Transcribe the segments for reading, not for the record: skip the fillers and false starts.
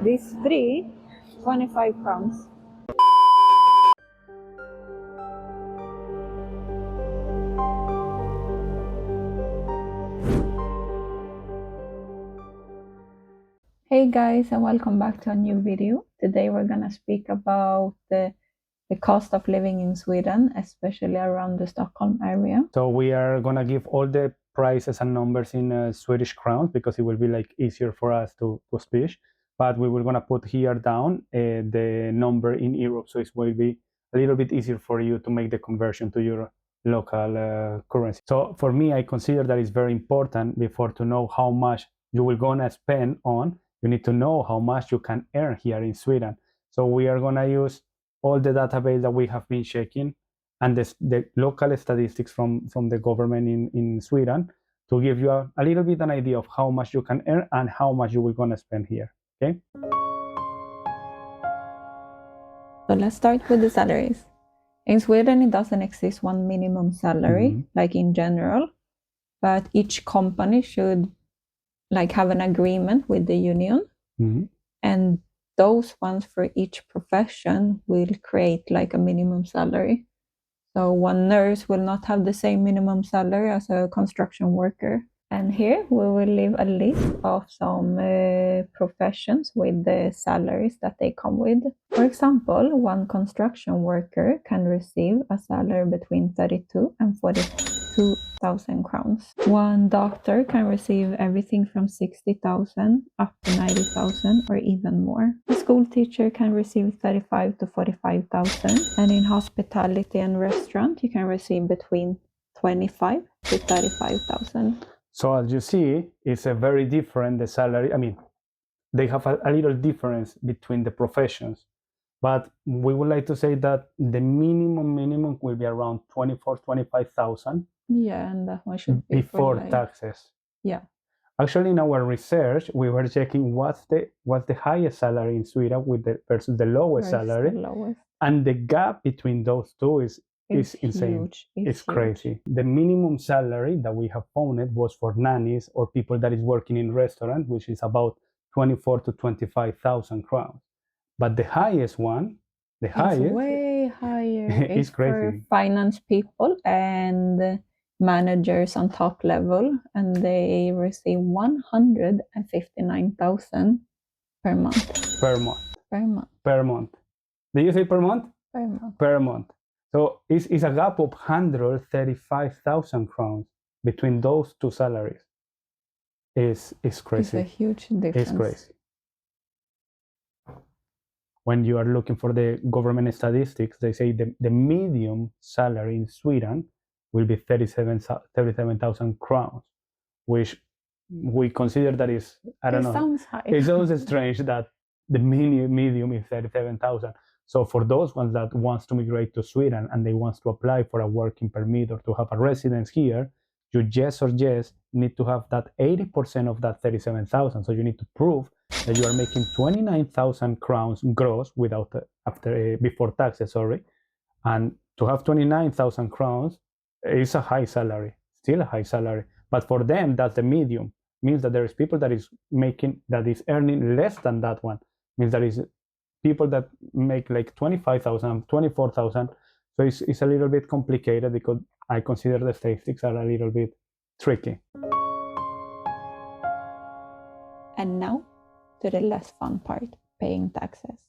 These three, 25 crowns. Hey guys, and welcome back to a new video. Today we're gonna speak about the cost of living in Sweden, especially around the Stockholm area. So we are gonna give all the prices and numbers in Swedish crowns because it will be like easier for us to speak. But we will gonna put here down the number in Europe, so it will be a little bit easier for you to make the conversion to your local currency. So for me, I consider that it's very important before to know how much you will gonna spend on. You need to know how much you can earn here in Sweden. So we are gonna use all the database that we have been checking and the local statistics from the government in Sweden to give you a little bit an idea of how much you can earn and how much you will gonna spend here, okay? So let's start with the salaries. In Sweden, it doesn't exist one minimum salary, like in general, but each company should like have an agreement with the union, and those ones for each profession will create like a minimum salary. So one nurse will not have the same minimum salary as a construction worker. And here we will leave a list of some professions with the salaries that they come with. For example, one construction worker can receive a salary between 32 and 42,000 crowns. One doctor can receive everything from 60,000 up to 90,000 or even more. A school teacher can receive 35 to 45,000, and in hospitality and restaurant you can receive between 25 to 35,000. So as you see, it's a very different the salary. I mean, they have a little difference between the professions, but we would like to say that the minimum will be around 25,000. Yeah, and that one should be before taxes. Yeah. Actually, in our research, we were checking what's the highest salary in Sweden versus the lowest salary, and the gap between those two is insane. Huge. It's crazy. The minimum salary that we have found was for nannies or people that is working in restaurant, which is about 24 to 25,000 crowns. But the highest one, it's way higher. It's crazy. For finance people and managers on top level, and they receive 159,000 per month. Per month. Per month. Per month. Did you say per month? Per month. Per month. So it's a gap of 135,000 crowns between those two salaries. It's crazy. It's a huge difference. It's crazy. When you are looking for the government statistics, they say the medium salary in Sweden will be 37,000 crowns, which we consider that is, I don't know. It sounds high. It sounds strange that the medium is 37,000. So for those ones that wants to migrate to Sweden and they wants to apply for a working permit or to have a residence here, you just need to have that 80% of that 37,000. So you need to prove that you are making 29,000 crowns gross before taxes, sorry. And to have 29,000 crowns is a high salary, still a high salary. But for them, that's the medium. Means that there is people that is earning less than that one. Means there is people that make like 25,000, 24,000. So it's a little bit complicated because I consider the statistics are a little bit tricky. And now to the less fun part, paying taxes.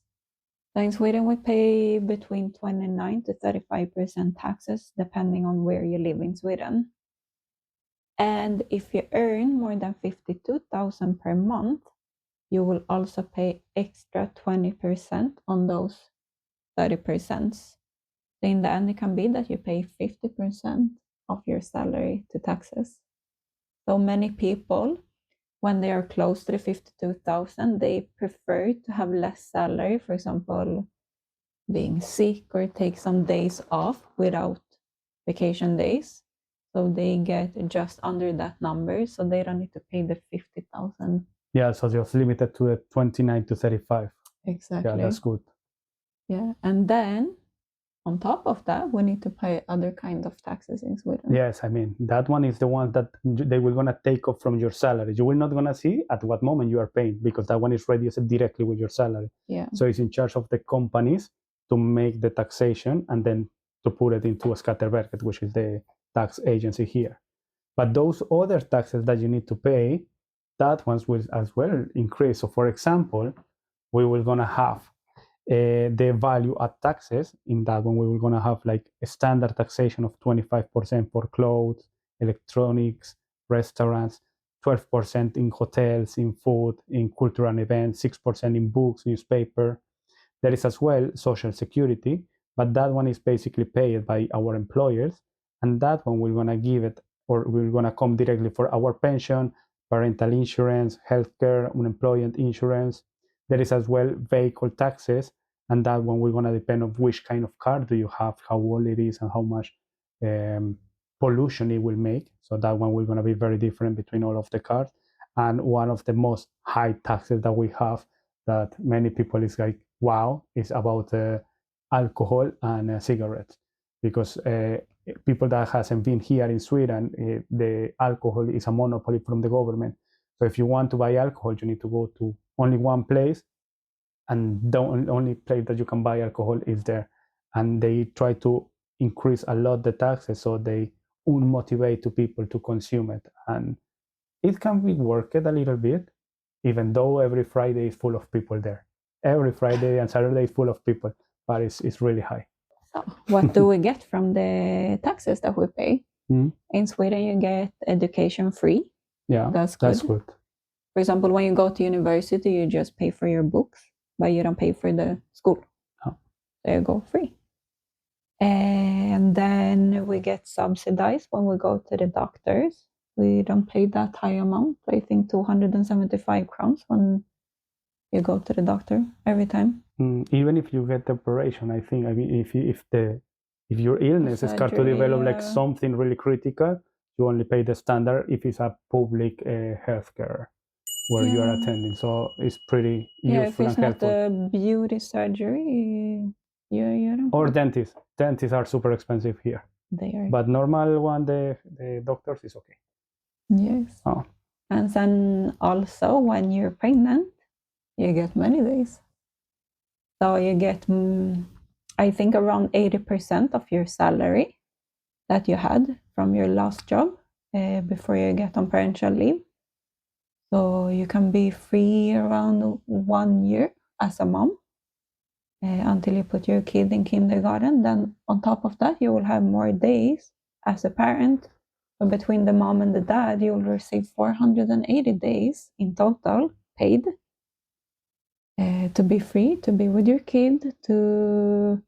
So in Sweden, we pay between 29 to 35% taxes, depending on where you live in Sweden. And if you earn more than 52,000 per month, you will also pay extra 20% on those 30%. So in the end, it can be that you pay 50% of your salary to taxes. So many people, when they are close to the 52,000, they prefer to have less salary, for example, being sick or take some days off without vacation days. So they get just under that number, so they don't need to pay the 50,000. Yeah, so just limited to the 29 to 35. Exactly. Yeah, that's good. Yeah, and then on top of that, we need to pay other kind of taxes in Sweden. Yes, I mean, that one is the one that they will gonna take off from your salary. You will not gonna see at what moment you are paying, because that one is reduced directly with your salary. Yeah. So it's in charge of the companies to make the taxation and then to put it into a Skatteverket, which is the tax agency here. But those other taxes that you need to pay, that ones will as well increase. So for example, we will gonna have the value add taxes. In that one, we were going to have like a standard taxation of 25% for clothes, electronics, restaurants, 12% in hotels, in food, in cultural events, 6% in books, newspaper. There is as well social security, but that one is basically paid by our employers, and that one we're going to give it, or we're going to come directly for our pension, parental insurance, healthcare, unemployment insurance. There is as well vehicle taxes, and that one we're going to depend on which kind of car do you have, how old it is, and how much pollution it will make. So that one we're going to be very different between all of the cars. And one of the most high taxes that we have, that many people is like, wow, is about alcohol and cigarettes, because people that hasn't been here in Sweden, the alcohol is a monopoly from the government. So if you want to buy alcohol, you need to go to only one place, and the only place that you can buy alcohol is there. And they try to increase a lot the taxes, so they unmotivate to people to consume it. And it can be worked a little bit, even though every Friday is full of people there. Every Friday and Saturday is full of people, but it's really high. So what do we get from the taxes that we pay? In Sweden, you get education free. Yeah, that's good. For example, when you go to university, you just pay for your books, but you don't pay for the school. Oh. There you go, free. And then we get subsidized when we go to the doctors. We don't pay that high amount. I think 275 crowns when you go to the doctor every time. Even if you get the operation, I think. I mean, if your illness starts to develop like something really critical, you only pay the standard if it's a public healthcare where you are attending. So it's pretty useful and helpful. If it's not a beauty surgery, you don't. Or dentists. Dentists are super expensive here. They are. But normal one, the doctors is okay. Yes. Oh. And then also when you're pregnant, you get many days. So you get, I think, around 80% of your salary that you had from your last job before you get on parental leave. So you can be free around 1 year as a mom until you put your kid in kindergarten. Then on top of that, you will have more days as a parent. So between the mom and the dad, you will receive 480 days in total paid to be free, to be with your kid, to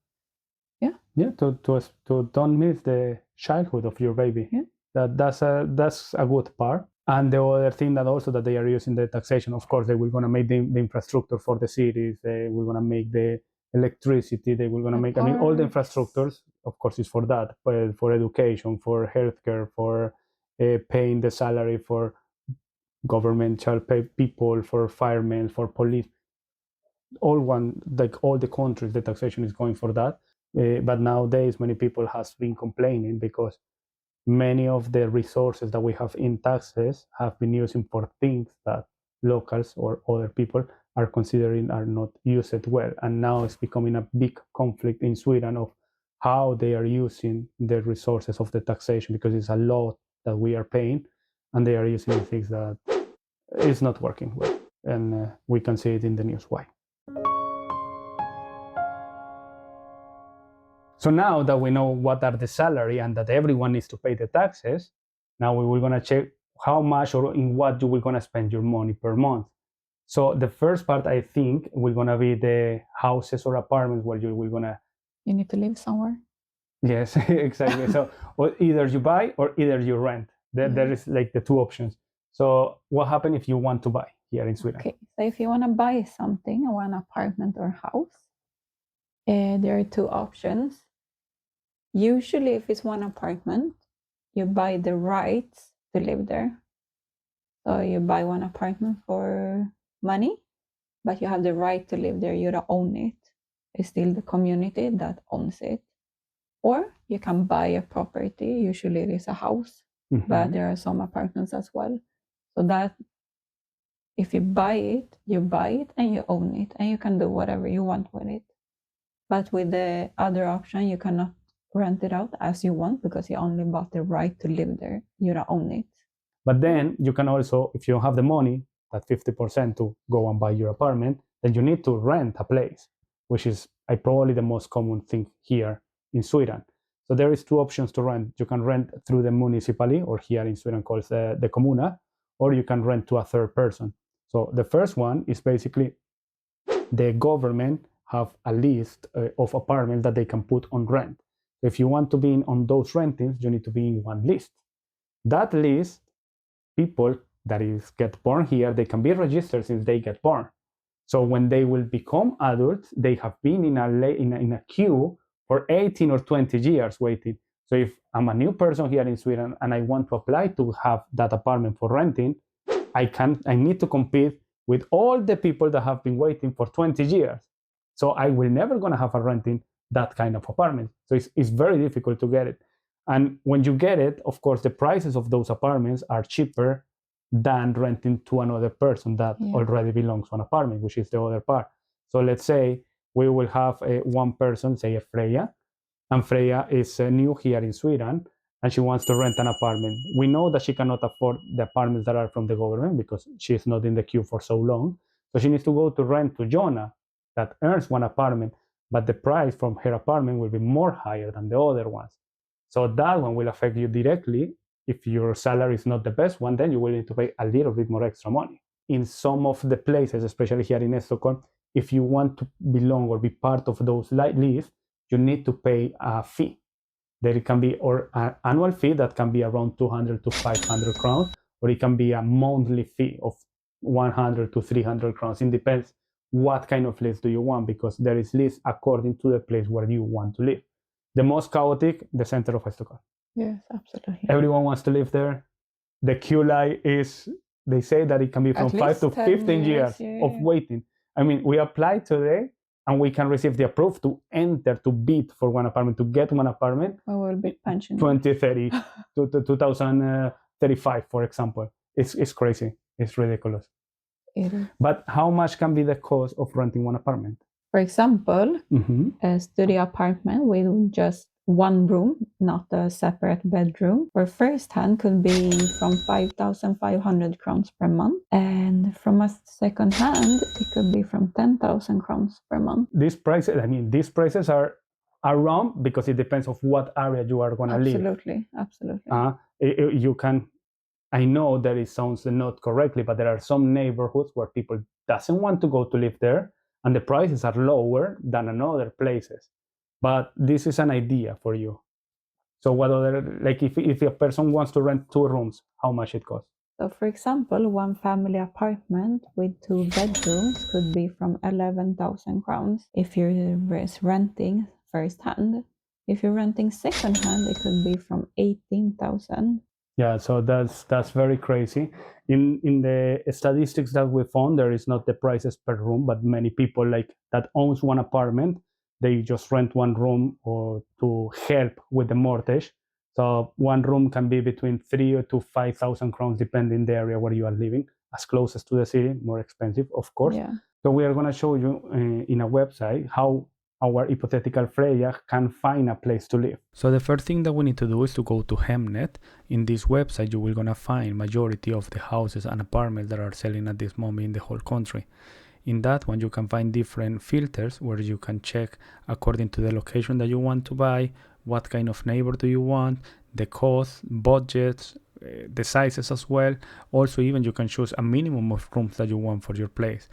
don't miss the childhood of your baby. Yeah. That's a good part. And the other thing that also that they are using the taxation, of course, they will gonna make the infrastructure for the cities. They will gonna make the electricity. They will gonna make. I mean, all the infrastructures, of course, is for that, but for education, for healthcare, for paying the salary for governmental people, for firemen, for police. All the countries, the taxation is going for that. But nowadays, many people has been complaining because many of the resources that we have in taxes have been using for things that locals or other people are considering are not used well. And now it's becoming a big conflict in Sweden of how they are using the resources of the taxation, because it's a lot that we are paying, and they are using things that is not working well. And we can see it in the news why. So now that we know what are the salary and that everyone needs to pay the taxes, now we will gonna check how much or in what you will gonna spend your money per month. So the first part, I think, will gonna be the houses or apartments where you will gonna. You need to live somewhere. Yes, exactly. So or either you buy or either you rent. There is like the two options. So what happens if you want to buy here in Sweden? Okay, so if you want to buy something, or an apartment or house, there are two options. Usually, if it's one apartment, you buy the rights to live there. So you buy one apartment for money, but you have the right to live there. You don't own it. It's still the community that owns it. Or you can buy a property. Usually it is a house, but there are some apartments as well. So that if you buy it and you own it and you can do whatever you want with it. But with the other option, you cannot rent it out as you want because you only bought the right to live there. You don't own it. But then you can also, if you don't have the money, that 50% to go and buy your apartment, then you need to rent a place, which is probably the most common thing here in Sweden. So there is two options to rent. You can rent through the municipality, or here in Sweden called the kommuna, or you can rent to a third person. So the first one is basically the government have a list of apartments that they can put on rent. If you want to be on those rentings, you need to be in one list. That list, people that is get born here, they can be registered since they get born. So when they will become adults, they have been in a queue for 18 or 20 years waiting. So if I'm a new person here in Sweden and I want to apply to have that apartment for renting, I need to compete with all the people that have been waiting for 20 years. So I will never gonna have a renting that kind of apartment. So it's very difficult to get it. And when you get it, of course, the prices of those apartments are cheaper than renting to another person that already belongs to an apartment, which is the other part. So let's say we will have one person, say a Freya, and Freya is new here in Sweden, and she wants to rent an apartment. We know that she cannot afford the apartments that are from the government because she is not in the queue for so long. So she needs to go to rent to Jonah that earns one apartment, but the price from her apartment will be more higher than the other ones. So that one will affect you directly. If your salary is not the best one, then you will need to pay a little bit more extra money. In some of the places, especially here in Stockholm, if you want to belong or be part of those lists, you need to pay a fee. There can be an annual fee that can be around 200 to 500 crowns, or it can be a monthly fee of 100 to 300 crowns. It depends what kind of list do you want, because there is list according to the place where you want to live. The most chaotic, the center of Stockholm. Yes, absolutely. Everyone wants to live there. The queue line is, they say that it can be from 5 to 15 years of waiting. I mean, we applied today and we can receive the approve to enter, to bid for one apartment, to get one apartment. We will be pensioned. 2030 to 2035, for example. It's crazy. It's ridiculous. It is. But how much can be the cost of renting one apartment? For example, a studio apartment with just one room, not a separate bedroom, for first hand could be from 5,500 crowns per month. And from a second hand, it could be from 10,000 crowns per month. These prices are around because it depends of what area you are going to live. Absolutely. You can, I know that it sounds not correctly, but there are some neighborhoods where people doesn't want to go to live there, and the prices are lower than in other places. But this is an idea for you. So what other, like if a person wants to rent 2 rooms, how much it costs? So for example, one family apartment with 2 bedrooms could be from 11,000 crowns if you're renting first hand. If you're renting second hand, it could be from 18,000. Yeah, so that's very crazy. In the statistics that we found, there is not the prices per room, but many people like that owns one apartment, they just rent one room or to help with the mortgage. So one room can be between 3 to 5,000 crowns, depending the area where you are living. As closest to the city, more expensive, of course. Yeah. So we are going to show you in a website how our hypothetical Freya can find a place to live. So the first thing that we need to do is to go to Hemnet. In this website, you will gonna find majority of the houses and apartments that are selling at this moment in the whole country. In that one, you can find different filters where you can check according to the location that you want to buy, what kind of neighbor do you want, the cost, budgets, the sizes as well. Also, even you can choose a minimum of rooms that you want for your place.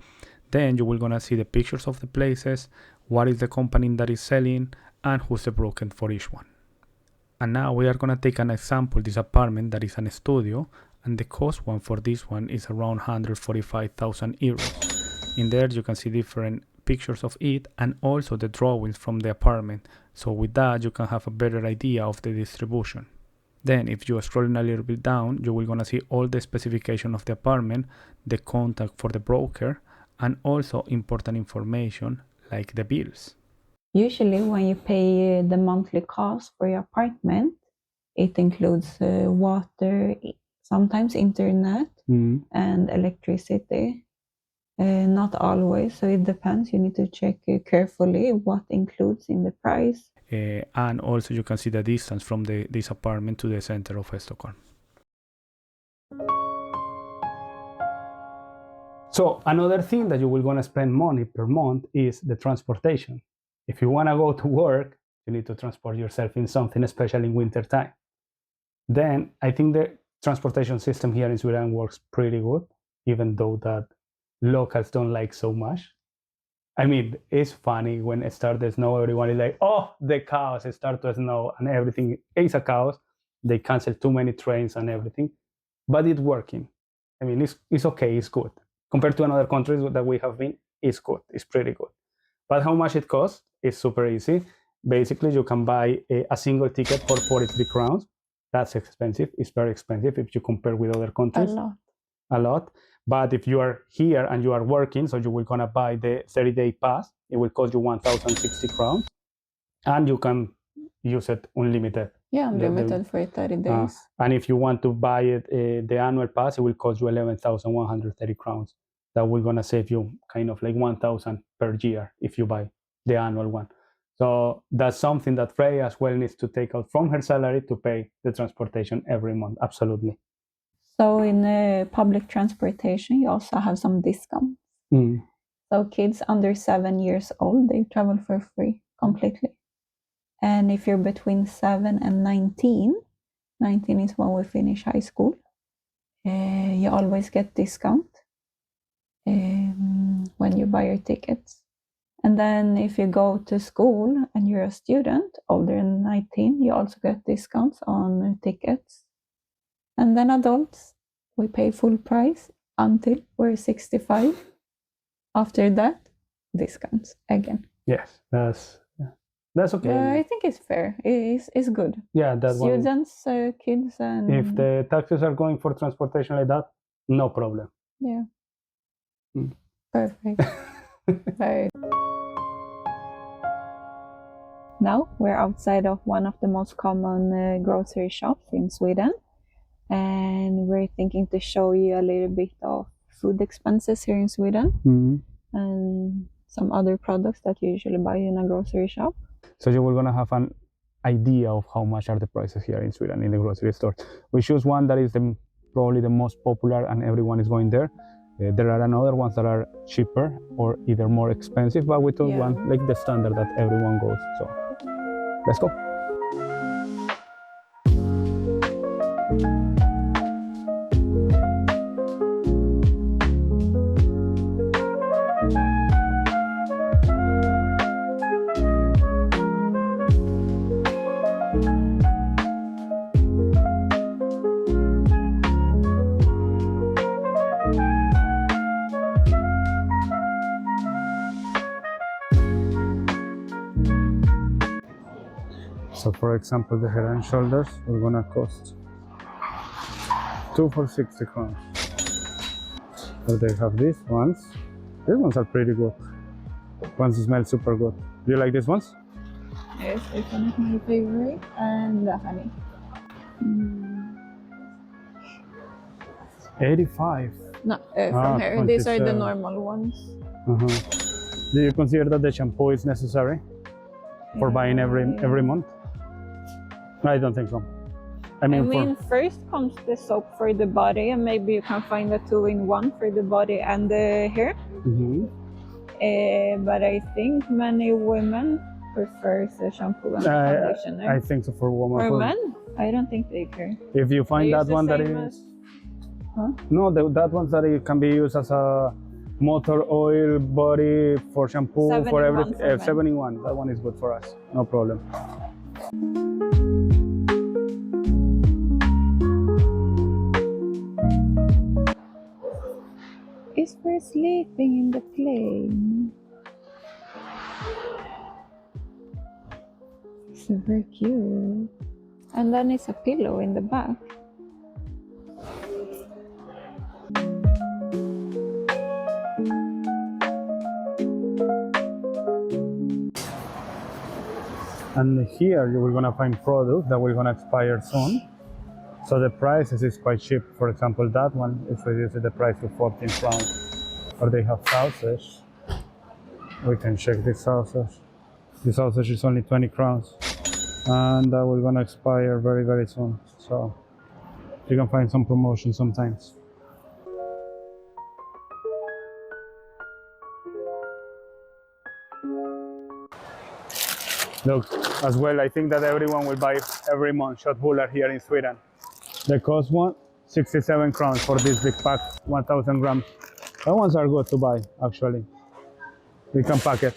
Then you will gonna see the pictures of the places, what is the company that is selling, and who's the broker for each one. And now we are gonna take an example, this apartment that is an studio, and the cost one for this one is around 145,000 euros. In there you can see different pictures of it and also the drawings from the apartment. So with that you can have a better idea of the distribution. Then if you are scrolling a little bit down, you will gonna see all the specification of the apartment, the contact for the broker, and also important information like the bills. Usually when you pay the monthly cost for your apartment, it includes water, sometimes internet, and electricity. Not always, so it depends. You need to check carefully what includes in the price. And also you can see the distance from this apartment to the center of Stockholm. So another thing that you will gonna spend money per month is the transportation. If you wanna go to work, you need to transport yourself in something, especially in winter time. Then I think the transportation system here in Sweden works pretty good, even though that locals don't like so much. I mean, it's funny when it starts to snow, everyone is like, oh, the chaos, it starts to snow and everything is a chaos. They cancel too many trains and everything, but it's working. I mean, it's okay, it's good. Compared to another countries that we have been, it's good, it's pretty good. But how much it costs is super easy. Basically, you can buy a single ticket for 43 crowns. That's expensive, it's very expensive if you compare with other countries. A lot. But if you are here and you are working, so you will gonna buy the 30-day pass, it will cost you 1,060 crowns, and you can use it unlimited. Yeah, unlimited for 30 days. And if you want to buy it, the annual pass, it will cost you 11,130 crowns. That will gonna save you kind of like 1,000 per year if you buy the annual one. So that's something that Freya as well needs to take out from her salary to pay the transportation every month. Absolutely. So in public transportation, you also have some discounts. So kids under 7 years old, they travel for free completely. And if you're between 7 and 19 is when we finish high school, you always get discount when you buy your tickets. And then if you go to school and you're a student older than 19, you also get discounts on tickets. And then adults, we pay full price until we're 65. After that, discounts again. Yes, that's okay. I think it's fair. It's good. Yeah, that students, kids, and if the taxes are going for transportation like that, no problem. Yeah. Perfect. Right. Now we're outside of one of the most common grocery shops in Sweden, and we're thinking to show you a little bit of food expenses here in Sweden and some other products that you usually buy in a grocery shop. So you will gonna have an idea of how much are the prices here in Sweden in the grocery store. We choose one that is probably the most popular and everyone is going there. There are another ones that are cheaper or either more expensive, but we took one like the standard that everyone goes. So let's go. So for example, the head and shoulders are gonna cost 2 for 60 crowns. So they have these ones. These ones are pretty good. Ones smell super good. Do you like these ones? Yes, this one is my favorite, and the honey. 85. No, from here. These are the normal ones. Do you consider that the shampoo is necessary for buying every month? I don't think so. I mean first comes the soap for the body, and maybe you can find a 2-in-1 for the body and the hair. But I think many women prefer the shampoo and conditioner. I think so for women. For men, I don't think they care. If you find that one that is... No, that one that it can be used as a motor oil, body, for shampoo, for everything. 7-in-1. That one is good for us. No problem. It's for sleeping in the plane. Super cute. And then it's a pillow in the back. And here you will gonna find products that will gonna expire soon. So the prices is quite cheap. For example, that one is reduced the price to 14 crowns. Or they have sausage. We can check this sausage. This sausage is only 20 crowns. And that will gonna expire very, very soon. So you can find some promotion sometimes. Look, as well, I think that everyone will buy every month shot buller here in Sweden. The cost one, 67 crowns for this big pack, 1000 grams. That ones are good to buy, actually. We can pack it.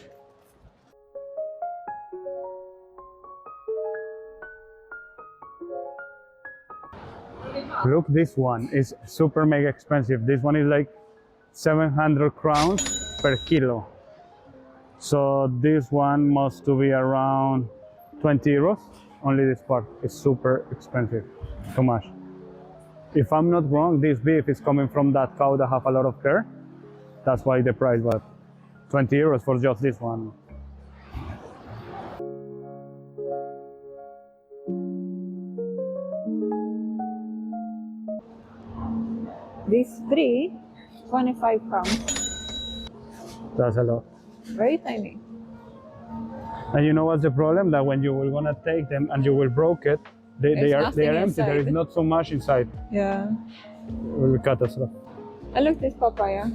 Look, this one is super mega expensive. This one is like 700 crowns per kilo. So this one must to be around 20 euros. Only this part is super expensive. Too much. If I'm not wrong, this beef is coming from that cow that have a lot of hair. That's why the price was 20 euros for just this one. These three, 25 crowns. That's a lot. Very tiny. And you know what's the problem? That when you will gonna take them and you will broke it, they are empty. Inside. There is not so much inside. Yeah. It will be catastrophe. And look, this papaya.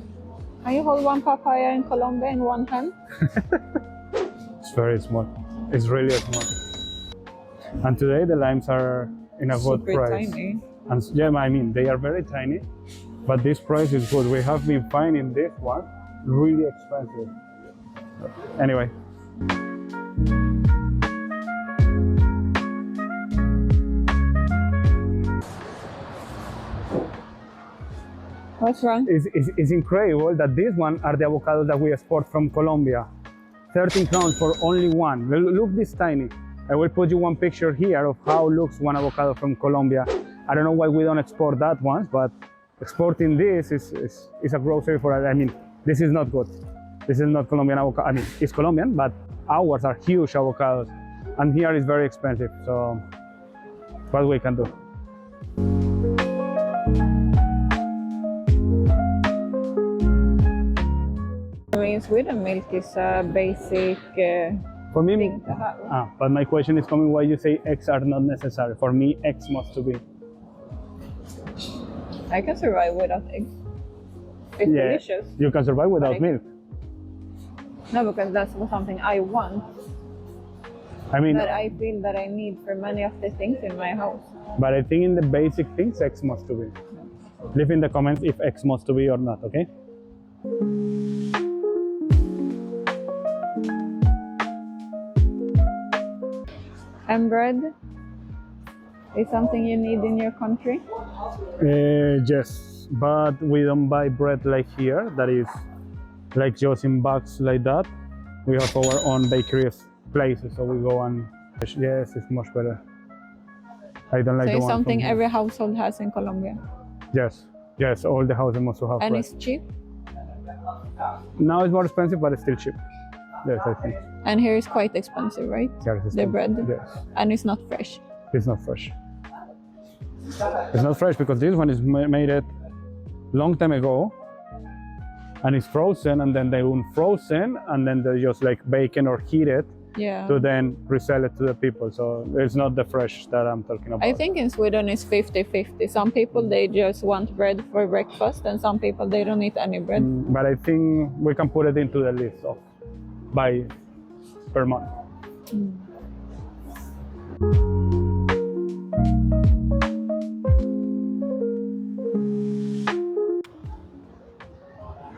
Can you hold one papaya in Colombia in one hand? It's very small. It's really small. And today the limes are in a good Super price. tiny. And yeah, I mean they are very tiny, but this price is good. We have been finding this one really expensive. Anyway. What's wrong? It's incredible that these one are the avocados that we export from Colombia. 13 crowns for only one. Look this tiny. I will put you one picture here of how looks one avocado from Colombia. I don't know why we don't export that one, but exporting this is a grocery for us. I mean, this is not good. This is not Colombian avocado. I mean, it's Colombian, but ours are huge avocados. And here is very expensive, so what we can do. In Sweden, milk is a basic For me, thing to have. but my question is coming why you say eggs are not necessary. For me, eggs must to be. I can survive without eggs. It's delicious. You can survive without milk. No, because that's something I want. I mean, That I feel that I need for many of the things in my house. but I think in the basic things, eggs must to be. Leave in the comments if eggs must to be or not, okay? And bread is something you need in your country? Yes, but we don't buy bread like here, that is like just in bags like that. We have our own bakery places, so we go and yes, it's much better. I don't like So the it's one something from every household has in Colombia. Yes, all the houses must have And bread. it's cheap. Now it's more expensive, but it's still cheap. Yes, I think. And here is quite expensive, right? Yes, it's The expensive. bread. Yes, And it's not fresh. it's not fresh. It's not fresh because this one is made it long time ago, and it's frozen, and then they unfrozen, and then they just like bake it or heat it Yeah. to then resell it to the people. So it's not the fresh that I'm talking about. I think in Sweden it's 50-50. Some people they just want bread for breakfast and some people they don't eat any bread. But I think we can put it into the list of buy per month.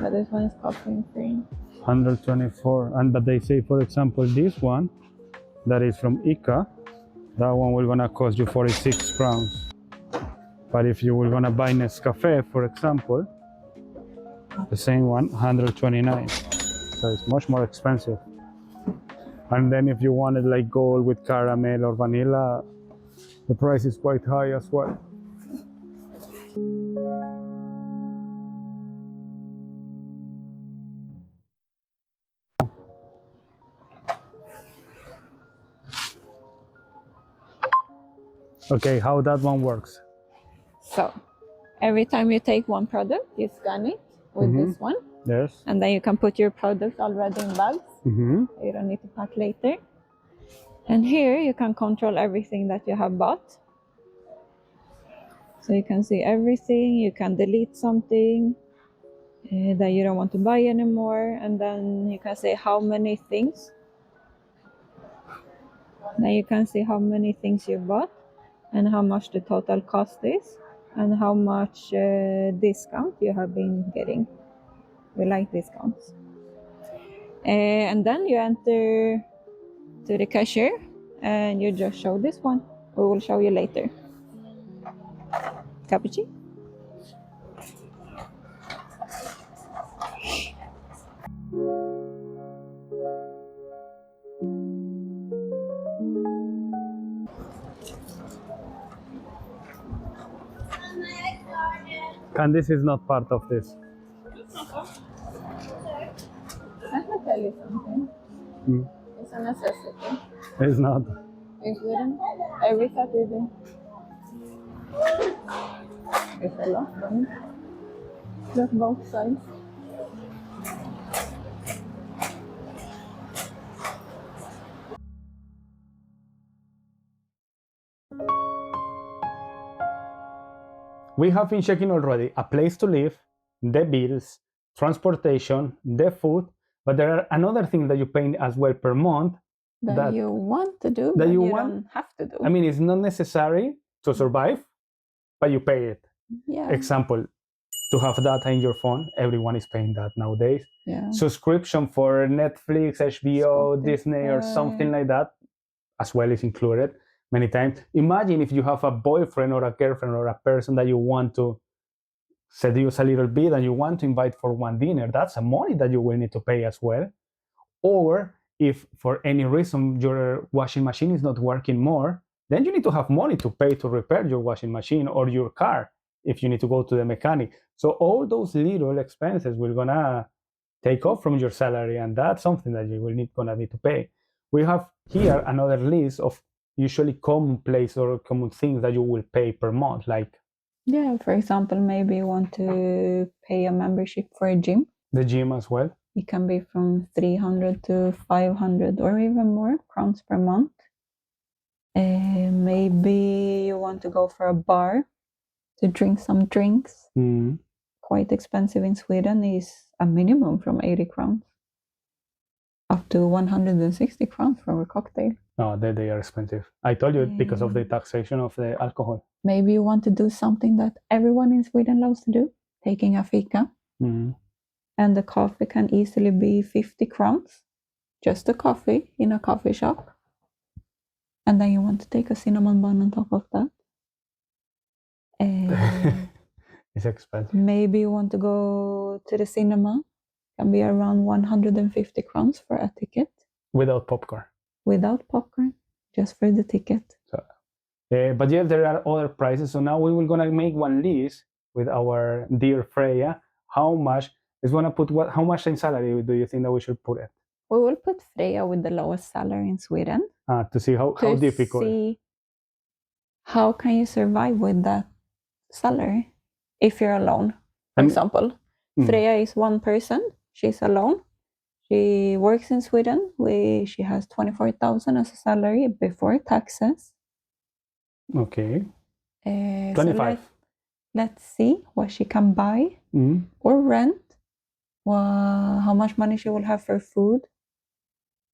But this one is caffeine free. 124, and but they say, for example, this one that is from ICA, that one will gonna cost you 46 crowns. But if you were gonna buy Nescafe, for example, the same one, 129. So it's much more expensive. And then if you wanted like gold with caramel or vanilla, the price is quite high as well. Okay, how that one works? So every time you take one product, you scan it with this one, Yes. and then you can put your product already in bags. You don't need to pack later. And here you can control everything that you have bought. So you can see everything, you can delete something that you don't want to buy anymore, and then you can say how many things. Then you can see how many things you bought and how much the total cost is and how much discount you have been getting. We like discounts. And then you enter to the cashier and you just show this one. We will show you later. Cappuccino? Candice is not part of this. I can tell you something. It's a necessity. It's not. In Sweden, every Saturday. It's a lot, right? Look both sides. We have been checking already a place to live, the bills, transportation, the food, but there are another thing that you pay as well per month That you want to do, that but you you want- don't have to do. I mean, it's not necessary to survive, but you pay it. Yeah. Example, to have data in your phone, everyone is paying that nowadays. Yeah. Subscription for Netflix, HBO, Spotify. Disney, or something like that, as well is included many times. Imagine if you have a boyfriend or a girlfriend or a person that you want to seduce a little bit and you want to invite for one dinner, that's a money that you will need to pay as well. Or if for any reason your washing machine is not working more, then you need to have money to pay to repair your washing machine or your car if you need to go to the mechanic. So all those little expenses will gonna take off from your salary, and that's something that you will gonna need to pay. We have here another list of usually commonplace or common things that you will pay per month, like Yeah, for example, maybe you want to pay a membership for a gym. the gym as well. It can be from 300 to 500 or even more crowns per month. Maybe you want to go for a bar to drink some drinks. Quite expensive in Sweden is a minimum from 80 crowns up to 160 crowns for a cocktail. No, they are expensive. I told you because of the taxation of the alcohol. Maybe you want to do something that everyone in Sweden loves to do, taking a fika. And the coffee can easily be 50 crowns, just a coffee in a coffee shop. And then you want to take a cinnamon bun on top of that. It's expensive. Maybe you want to go to the cinema. Can be around 150 crowns for a ticket. Without popcorn. Without popcorn, just for the ticket. So, but yeah, there are other prices. So now we will gonna make one list with our dear Freya. How much is gonna put what? How much in salary do you think that we should put it? We will put Freya with the lowest salary in Sweden. To see how difficult. To see how can you survive with that salary if you're alone. For example, Freya is one person. She's alone. She works in Sweden. She has 24,000 as a salary before taxes. Okay. 25. So let's see what she can buy or rent. How much money she will have for food.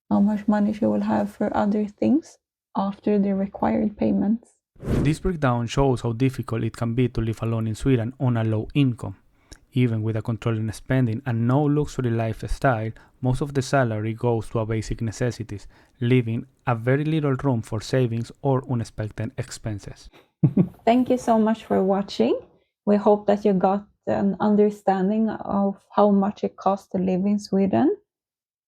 How much money she will have for other things after the required payments. This breakdown shows how difficult it can be to live alone in Sweden on a low income. Even with a controlling spending and no luxury lifestyle, most of the salary goes to basic necessities, leaving a very little room for savings or unexpected expenses. Thank you so much for watching. We hope that you got an understanding of how much it costs to live in Sweden.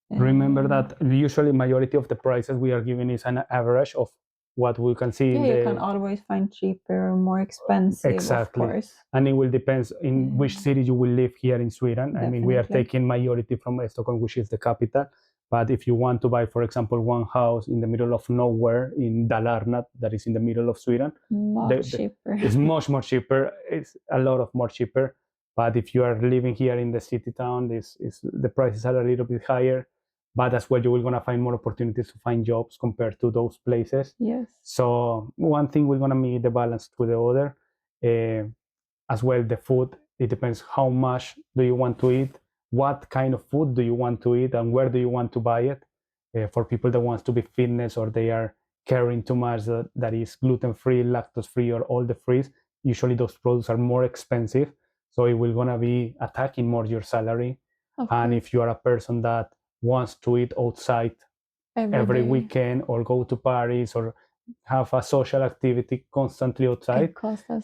Remember that usually majority of the prices we are giving is an average of what we can see. Yeah, you can always find cheaper or more expensive, exactly. Of course. And it will depend in which city you will live here in Sweden. Definitely. I mean, we are taking majority from Stockholm, which is the capital. But if you want to buy, for example, one house in the middle of nowhere in Dalarna, that is in the middle of Sweden, cheaper. It's much more cheaper. It's a lot of more cheaper. But if you are living here in the city town, the prices are a little bit higher. But as well, you will gonna find more opportunities to find jobs compared to those places. Yes. So one thing we're gonna meet the balance to the other. As well, the food. It depends how much do you want to eat, what kind of food do you want to eat, and where do you want to buy it. For people that wants to be fitness or they are caring too much that is gluten-free, lactose-free, or all the frees, usually those products are more expensive. So it will gonna be attacking more your salary. And if you are a person that wants to eat outside every weekend or go to Paris or have a social activity constantly outside,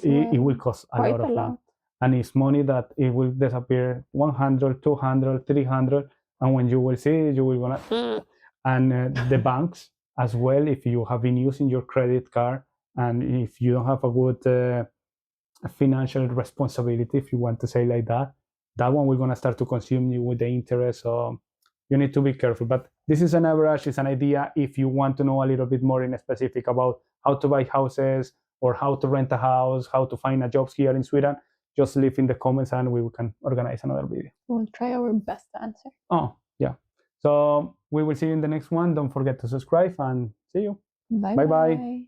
it will cost a lot of money. And it's money that it will disappear 100, 200, 300. And when you will see, you will gonna... And the banks as well, if you have been using your credit card and if you don't have a good financial responsibility, if you want to say like that one will gonna start to consume you with the interest. So you need to be careful. But this is an average, it's an idea. If you want to know a little bit more in specific about how to buy houses or how to rent a house, how to find a job here in Sweden, just leave in the comments and we can organize another video. We'll try our best to answer. Oh, yeah. So we will see you in the next one. Don't forget to subscribe and see you. Bye-bye.